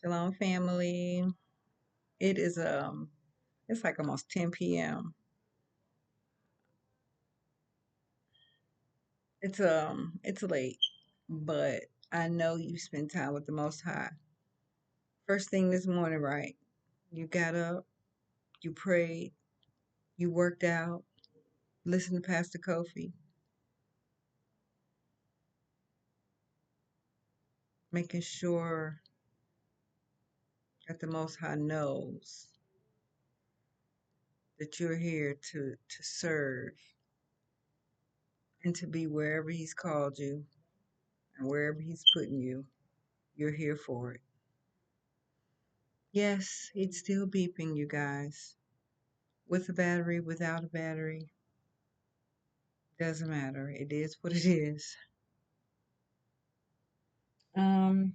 Shalom family. It is it's like almost 10 p.m. It's late, but I know you spend time with the Most High. First thing this morning, right? You got up, you prayed, you worked out, listened to Pastor Kofi, making sure that the Most High knows that you're here to serve and to be wherever He's called you and wherever He's putting you. You're here for it. Yes, it's still beeping, you guys. With a battery, without a battery, doesn't matter. It is what it is. Um,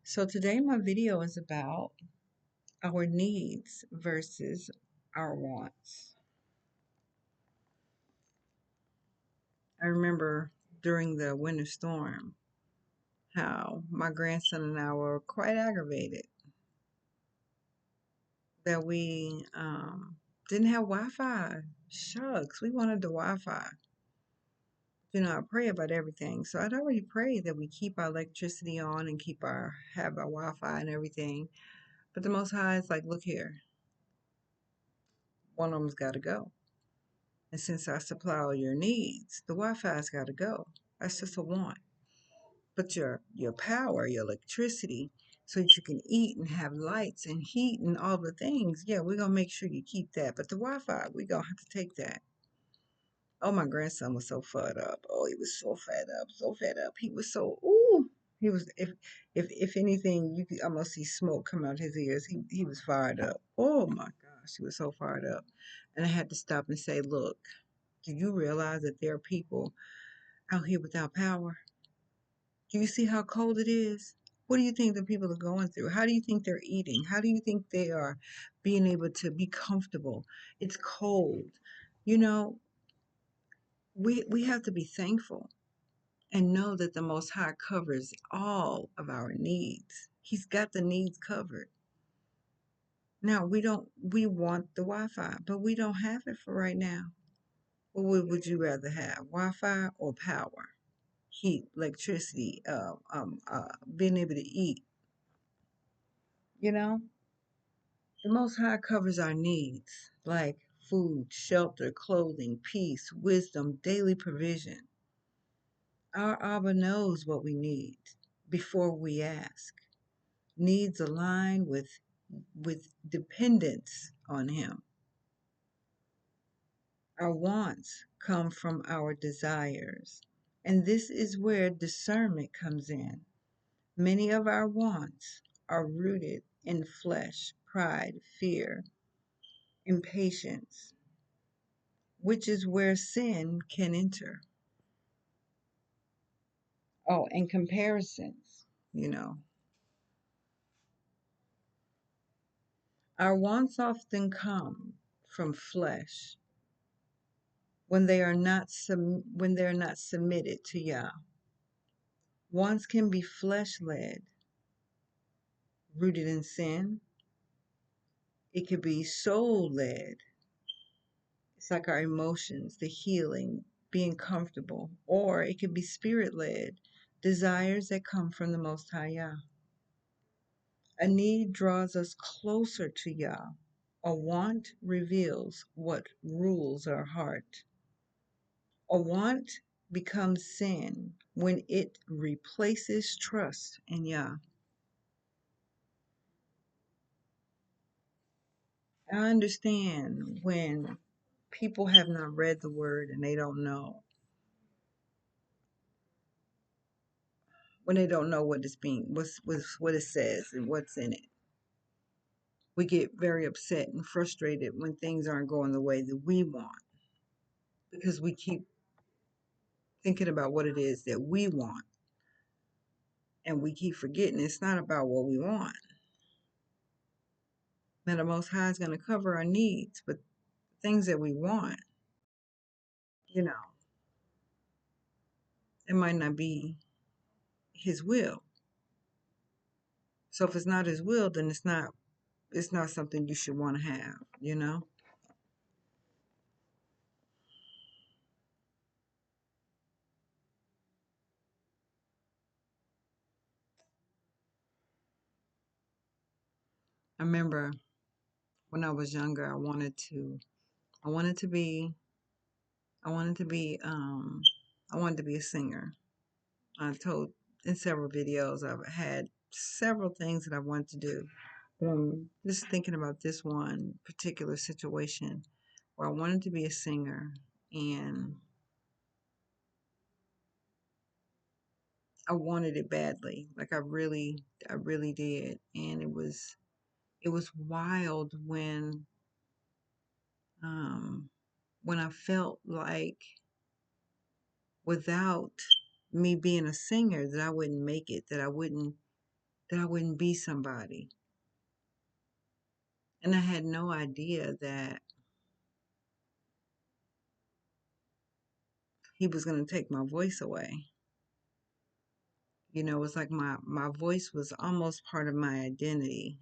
so today my video is about our needs versus our wants. I remember during the winter storm how my grandson and I were quite aggravated that we didn't have Wi-Fi. Shucks, we wanted the Wi-Fi. I pray about everything. So I'd already prayed that we keep our electricity on and have our Wi-Fi and everything. But the Most High is like, look here, one of them's got to go. And since I supply all your needs, the Wi-Fi's got to go. That's just a want. But your power, your electricity, so that you can eat and have lights and heat and all the things, yeah, we're gonna make sure you keep that. But the Wi-Fi, we're gonna have to take that. Oh, my grandson was so fed up. Oh, he was so fed up, so fed up. He was so He was if anything, you could almost see smoke come out his ears. He was fired up. Oh my gosh, he was so fired up. And I had to stop and say, look, do you realize that there are people out here without power? Do you see how cold it is? What do you think the people are going through? How do you think they're eating? How do you think they are being able to be comfortable? It's cold. You know, we have to be thankful and know that the Most High covers all of our needs. He's got the needs covered. Now, we want the Wi-Fi, but we don't have it for right now. What would you rather have, Wi-Fi or power, heat, electricity, being able to eat? You know, the Most High covers our needs like food, shelter, clothing, peace, wisdom, daily provision. Our Abba knows what we need before we ask. Needs align with dependence on Him. Our wants come from our desires, and this is where discernment comes in. Many of our wants are rooted in flesh, pride, fear, impatience, which is where sin can enter. Oh, and comparisons, you know. Our wants often come from flesh when they are not submitted to Yah. Wants can be flesh led, rooted in sin. It could be soul led. It's like our emotions, the healing, being comfortable. Or it could be spirit led, desires that come from the Most High Yah. A need draws us closer to Yah. A want reveals what rules our heart. A want becomes sin when it replaces trust in Yah. I understand when people have not read the word and they don't know, when they don't know what it says and what's in it. We get very upset and frustrated when things aren't going the way that we want because we keep thinking about what it is that we want and we keep forgetting it's not about what we want. Now the Most High is going to cover our needs, but things that we want, you know, it might not be His will. So if it's not his will, then it's not something you should want to have, you know? I remember when I was younger, I wanted to be, I wanted to be, I wanted to be a singer. I told in several videos I've had several things that I wanted to do. Just thinking about this one particular situation where I wanted to be a singer and I wanted it badly. Like I really did. And it was wild um, when I felt like without me being a singer that I wouldn't make it, that I wouldn't be somebody. And I had no idea that he was going to take my voice away. It was like my voice was almost part of my identity.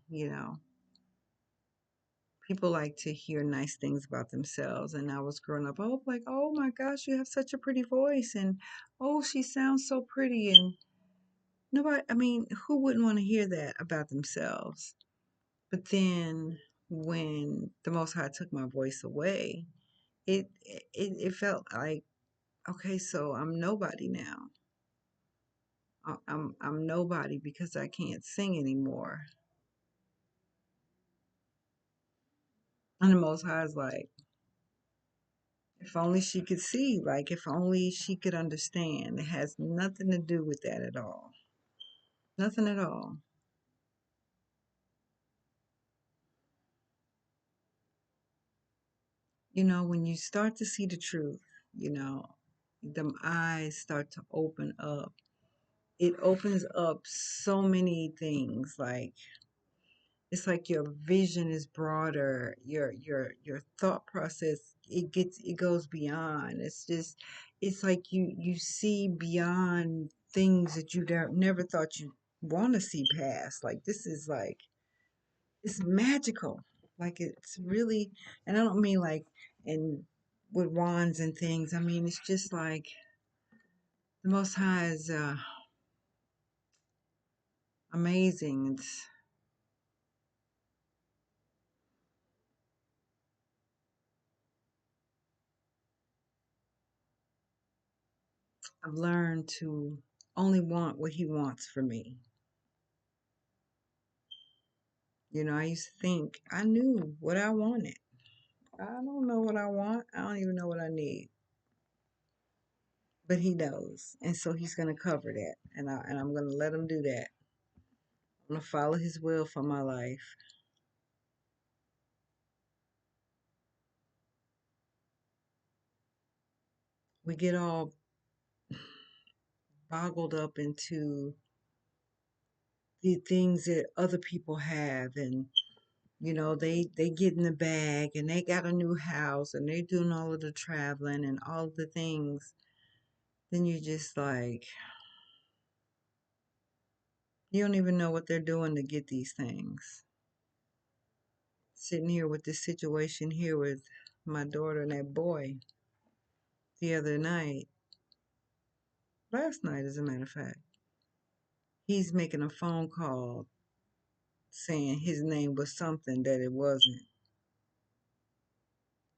People like to hear nice things about themselves, and I was growing up, oh, like, oh my gosh, you have such a pretty voice, and oh, she sounds so pretty, and nobody, I mean, who wouldn't want to hear that about themselves? But then when the Most High took my voice away, it felt like, okay, so I'm nobody now. I'm nobody because I can't sing anymore. And the Most High is like, if only she could see, like if only she could understand. It has nothing to do with that at all. Nothing at all. When you start to see the truth, you know, them eyes start to open up. It opens up so many things. Like it's like your vision is broader, your thought process it goes beyond. It's like you see beyond things that you never thought you want to see past. Like this is like it's magical. Like it's really, and I don't mean like in with wands and things. I mean it's just like the Most High is amazing. I've learned to only want what He wants for me. I used to think I knew what I wanted. I don't know what I want. I don't even know what I need. But He knows. And so He's going to cover that. And I'm going to let Him do that. I'm going to follow His will for my life. We get all boggled up into the things that other people have, and they get in the bag and they got a new house and they're doing all of the traveling and all of the things. Then you're just like, you don't even know what they're doing to get these things. Sitting here with this situation here with my daughter and that boy the other night, last night as a matter of fact, he's making a phone call saying his name was something that it wasn't.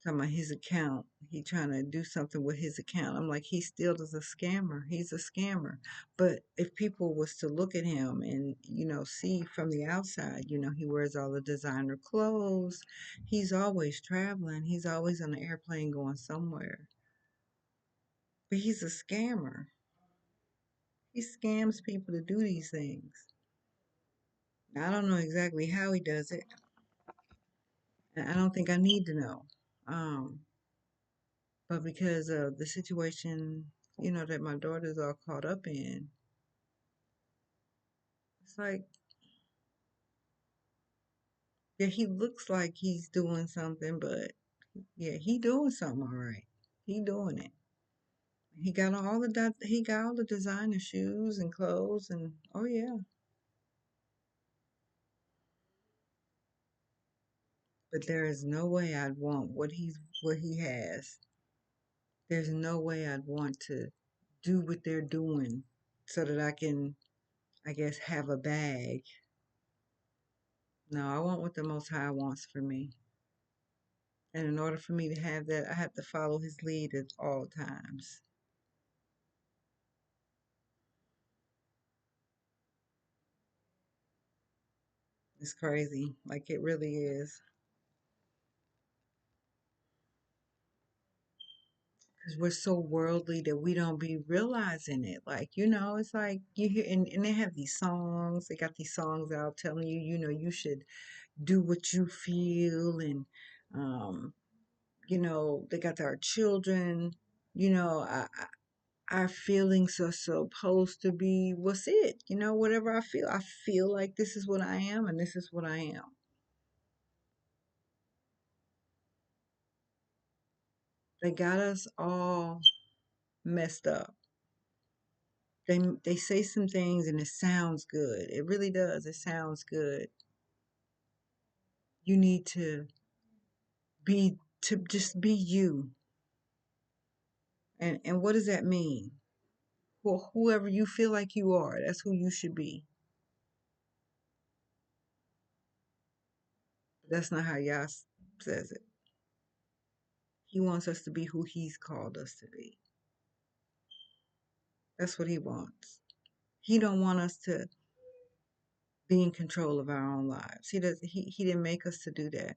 Talking about his account. He trying to do something with his account. I'm like, he still is a scammer. He's a scammer. But if people was to look at him and, see from the outside, he wears all the designer clothes. He's always traveling. He's always on an airplane going somewhere. But he's a scammer. He scams people to do these things. Now, I don't know exactly how he does it. And I don't think I need to know. Um, but because of the situation, that my daughter's all caught up in, it's like, yeah, he looks like he's doing something, but yeah, he doing something all right. He doing it. He got all the designer shoes and clothes and oh yeah. But there is no way I'd want what he has. There's no way I'd want to do what they're doing so that I can, I guess, have a bag. No, I want what the Most High wants for me. And in order for me to have that, I have to follow his lead at all times. It's crazy. Like it really is. Because we're so worldly that we don't be realizing it. Like, it's like you hear, and they have these songs. They got these songs out telling you, you should do what you feel. And, um, they got our children, you know, I, our feelings are supposed to be what's it, whatever I feel like this is what I am and this is what I am. They got us all messed up. They say some things and it sounds good. It really does. It sounds good. You need to just be you. And what does that mean? Well, whoever you feel like you are, that's who you should be. That's not how Yah says it. He wants us to be who he's called us to be. That's what he wants. He don't want us to be in control of our own lives. He didn't make us to do that.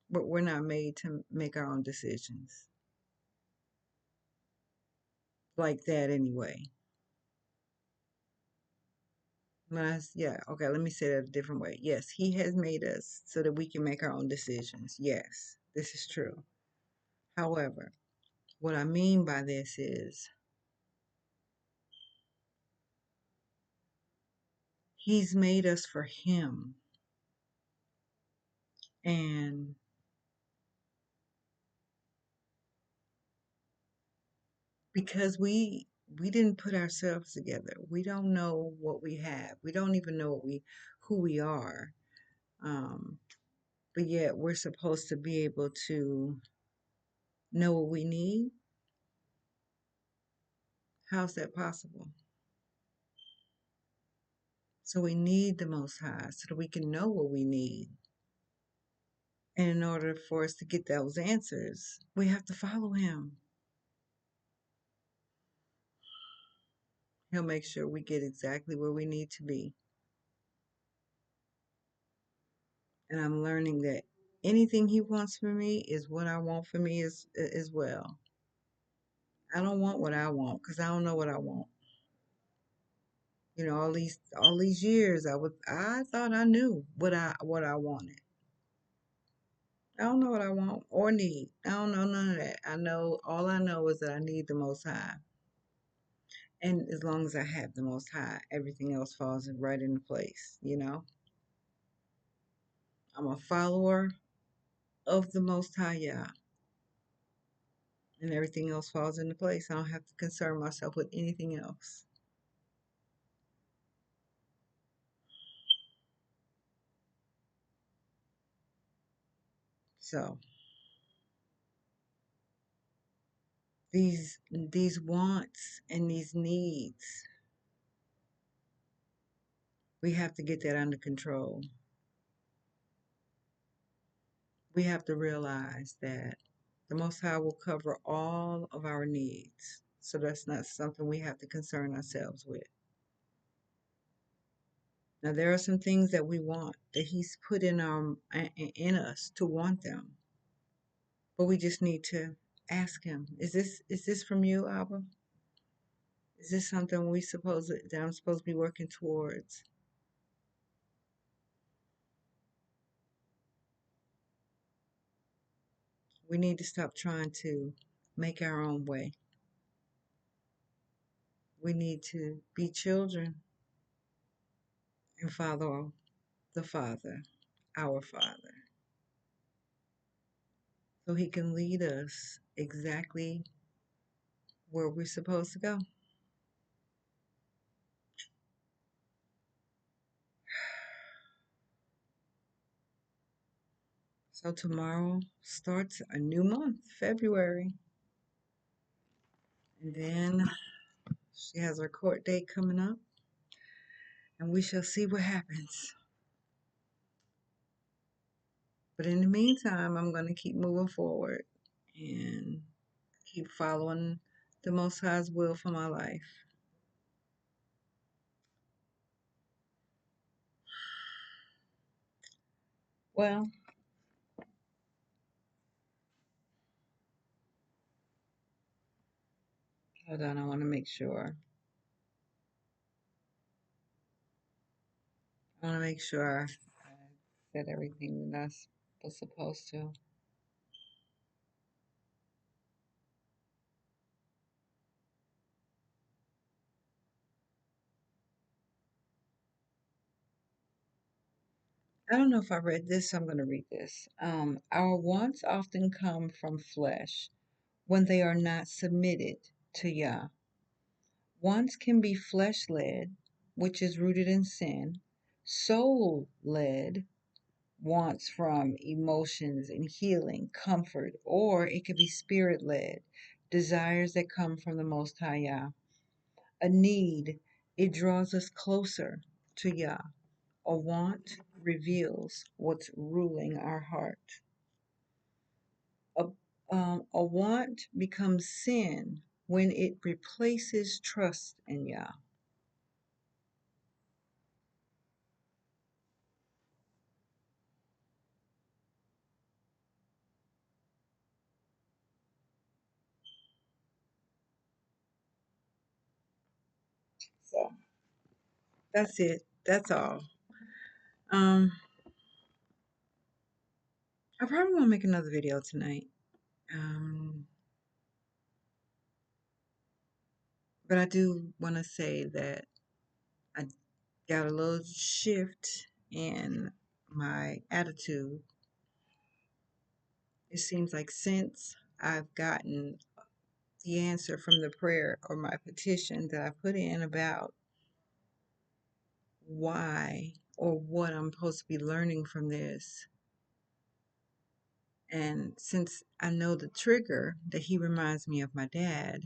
But we're not made to make our own decisions like that anyway. Yeah, okay, let me say that a different way. Yes, he has made us so that we can make our own decisions. Yes, this is true. However, what I mean by this is he's made us for him. And because we didn't put ourselves together, we don't know what we have. We don't even know who we are. Um, but yet we're supposed to be able to know what we need. How's that possible? So we need the Most High so that we can know what we need. And in order for us to get those answers, we have to follow him. He'll make sure we get exactly where we need to be. And I'm learning that anything he wants for me is what I want for me as well. I don't want what I want because I don't know what I want. All these years I thought I knew what I wanted. I don't know what I want or need. I don't know none of that. All I know is that I need the Most High. And as long as I have the Most High, everything else falls right into place. I'm a follower of the Most High, yeah, and everything else falls into place. I don't have to concern myself with anything else. So these wants and these needs, we have to get that under control. We have to realize that the Most High will cover all of our needs. So that's not something we have to concern ourselves with. Now there are some things that we want that He's put in us to want them, but we just need to ask Him: Is this from you, Abba? Is this something that I'm supposed to be working towards? We need to stop trying to make our own way. We need to be children and follow the Father, our Father, so He can lead us exactly where we're supposed to go. So tomorrow starts a new month, February. And then she has her court date coming up, and we shall see what happens. But in the meantime, I'm going to keep moving forward and keep following the Most High's will for my life. Well, hold on, I want to make sure. I want to make sure I said everything that I was supposed to. I don't know if I read this, so I'm going to read this. Our wants often come from flesh when they are not submitted to Yah. Wants can be flesh led, which is rooted in sin, soul led, wants from emotions and healing, comfort, or it could be spirit led, desires that come from the Most High Yah. A need, it draws us closer to Yah. A want reveals what's ruling our heart. A, a want becomes sin when it replaces trust in Yah. So that's it. That's all. Um, I probably want to make another video tonight. Um, but I do want to say that I got a little shift in my attitude. It seems like since I've gotten the answer from the prayer or my petition that I put in about why or what I'm supposed to be learning from this. And since I know the trigger that he reminds me of my dad,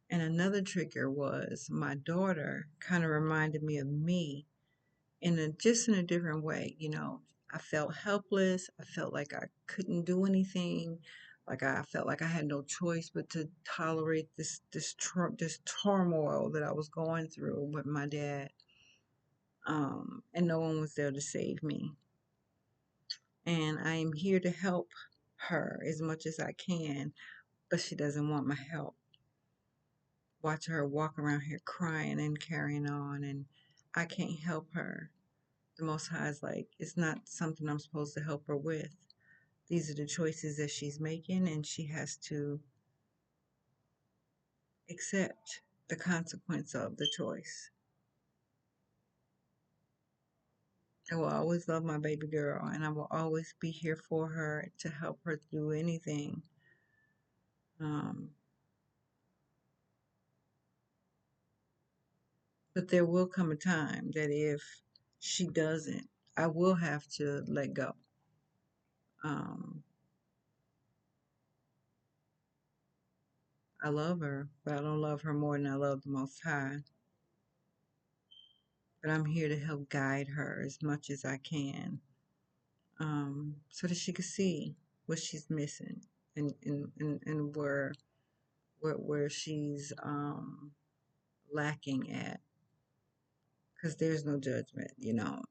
and another trigger was my daughter kind of reminded me of me in a just in a different way. You know, I felt helpless. I felt like I couldn't do anything. Like I felt like I had no choice but to tolerate this turmoil that I was going through with my dad. And no one was there to save me. And I am here to help her as much as I can, but she doesn't want my help. Watch her walk around here crying and carrying on, and I can't help her. The Most High is like, it's not something I'm supposed to help her with. These are the choices that she's making, and she has to accept the consequence of the choice. I will always love my baby girl, and I will always be here for her to help her do anything. Um, but there will come a time that if she doesn't, I will have to let go. Um, I love her, but I don't love her more than I love the Most High. But I'm here to help guide her as much as I can, so that she can see what she's missing and where she's lacking at. Because there's no judgment, you know.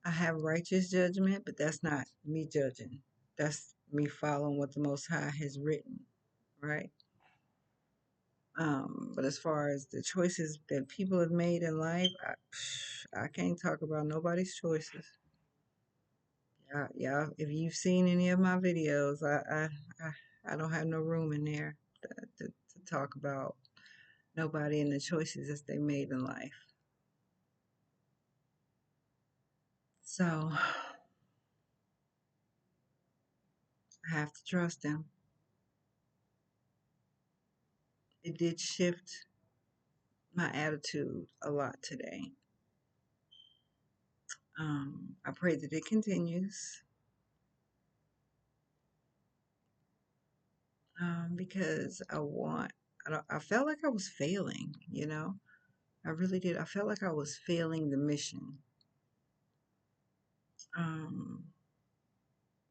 I have righteous judgment, but that's not me judging. That's me following what the Most High has written, right? But as far as the choices that people have made in life, I can't talk about nobody's choices. Yeah, if you've seen any of my videos, I don't have no room in there to talk about nobody and the choices that they made in life. So I have to trust them. It did shift my attitude a lot today. I pray that it continues, because I felt like I was failing, you know? I really did. I felt like I was failing the mission, um,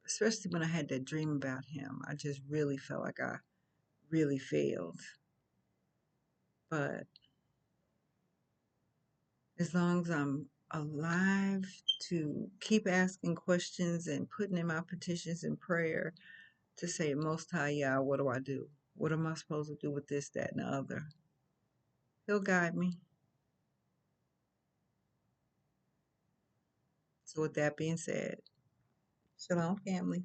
especially when I had that dream about him. I just really felt like I really failed. But as long as I'm alive to keep asking questions and putting in my petitions and prayer to say, Most High Yah, what do I do? What am I supposed to do with this, that, and the other? He'll guide me. So, with that being said, Shalom, family.